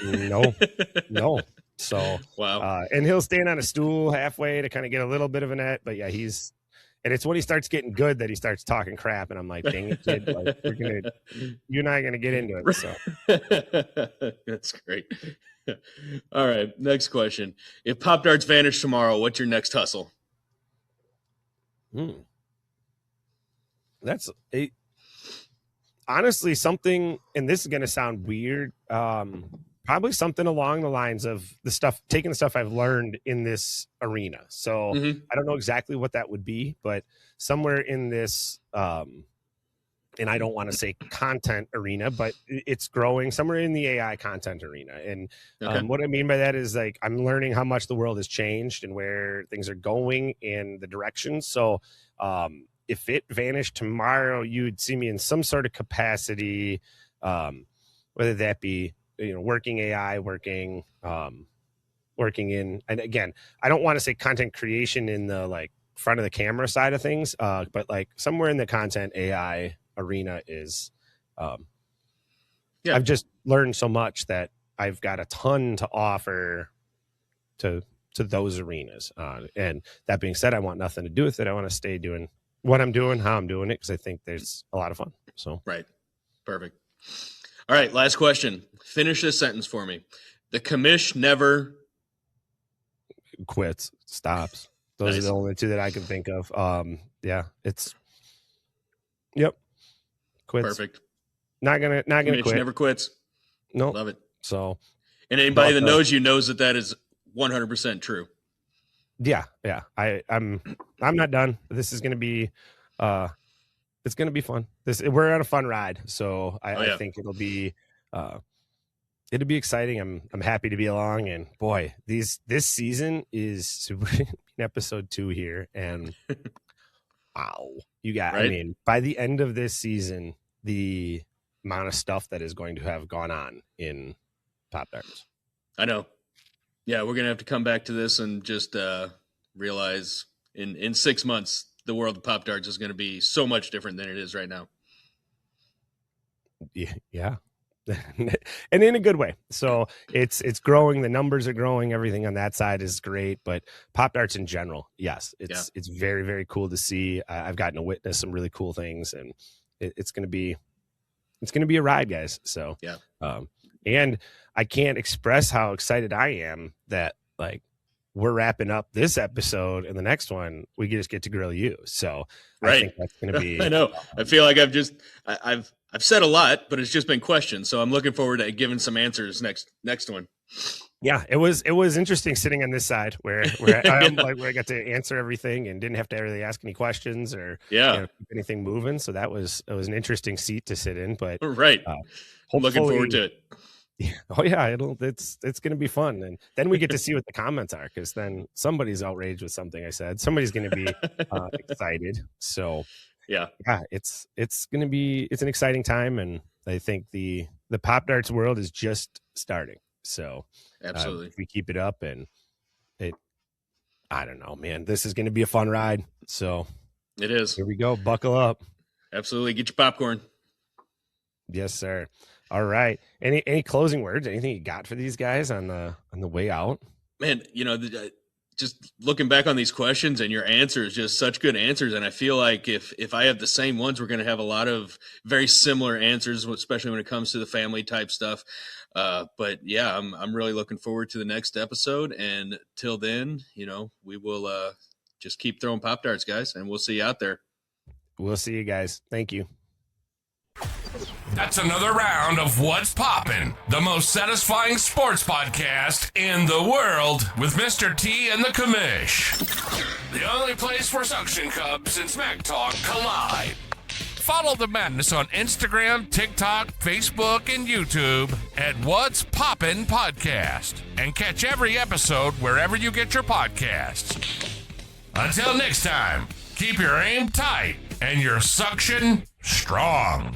No. So wow. And he'll stand on a stool halfway to kind of get a little bit of a net, but yeah, and it's when he starts getting good that he starts talking crap, and I'm like, dang it, kid, you and I are gonna get into it. So that's great. All right, next question. If Pop Darts vanish tomorrow, what's your next hustle? That's honestly something, and this is going to sound weird, probably something along the lines of taking the stuff I've learned in this arena. So I don't know exactly what that would be, but somewhere in this, and I don't want to say content arena, but it's growing somewhere in the AI content arena. And what I mean by that is I'm learning how much the world has changed and where things are going in the direction. So, if it vanished tomorrow, you'd see me in some sort of capacity, whether that be, working AI, working in, and again, I don't want to say content creation in the front of the camera side of things, but somewhere in the content AI arena is, I've just learned so much that I've got a ton to offer to those arenas. And that being said, I want nothing to do with it. I want to stay doing what I'm doing, how I'm doing it, because I think there's a lot of fun. So right. Perfect. All right, last question. Finish this sentence for me. The commish never quits, stops. Those are the only two that I can think of. Quits. Perfect. Not gonna commish quit. Never quits. No. Love it. So And anybody that knows you knows that is 100% true. Yeah. I'm not done. This is going to be, it's going to be fun. We're on a fun ride. So I think it'll be exciting. I'm happy to be along, and boy, this season is episode 2 here. And wow, right? I mean, by the end of this season, the amount of stuff that is going to have gone on in Pop Darts. I know. Yeah, we're gonna have to come back to this and just realize in 6 months the world of Pop Darts is going to be so much different than it is right now. Yeah. And in a good way. So it's growing. The numbers are growing. Everything on that side is great. But Pop Darts in general, yes, it's very, very cool to see. I've gotten to witness some really cool things, and it's going to be a ride, guys. So yeah. And I can't express how excited I am that like we're wrapping up this episode, and the next one we just get to grill you. So I think that's going to be. I know. I feel like I've said a lot, but it's just been questions. So I'm looking forward to giving some answers next one. Yeah, it was interesting sitting on this side where I got to answer everything and didn't have to really ask any questions or keep anything moving. So it was an interesting seat to sit in. But right, I'm looking forward to it. Yeah. Oh yeah, it's going to be fun, and then we get to see what the comments are, because then somebody's outraged with something I said. Somebody's going to be excited. So yeah, it's going to be an exciting time, and I think the Pop Darts world is just starting. So absolutely, if we keep it up, and I don't know, man, this is going to be a fun ride. So it is. Here we go. Buckle up. Absolutely, get your popcorn. Yes, sir. All right. Any closing words? Anything you got for these guys on the way out? Man, just looking back on these questions and your answers, just such good answers. And I feel like if I have the same ones, we're going to have a lot of very similar answers, especially when it comes to the family type stuff. But yeah, I'm really looking forward to the next episode. And till then, we will just keep throwing Pop Darts, guys, and we'll see you out there. We'll see you guys. Thank you. That's another round of What's Poppin', the most satisfying sports podcast in the world, with Mr. T and the Commish. The only place where suction cups and smack talk collide. Follow the madness on Instagram, TikTok, Facebook, and YouTube at What's Poppin' Podcast, and catch every episode wherever you get your podcasts. Until next time, keep your aim tight and your suction strong.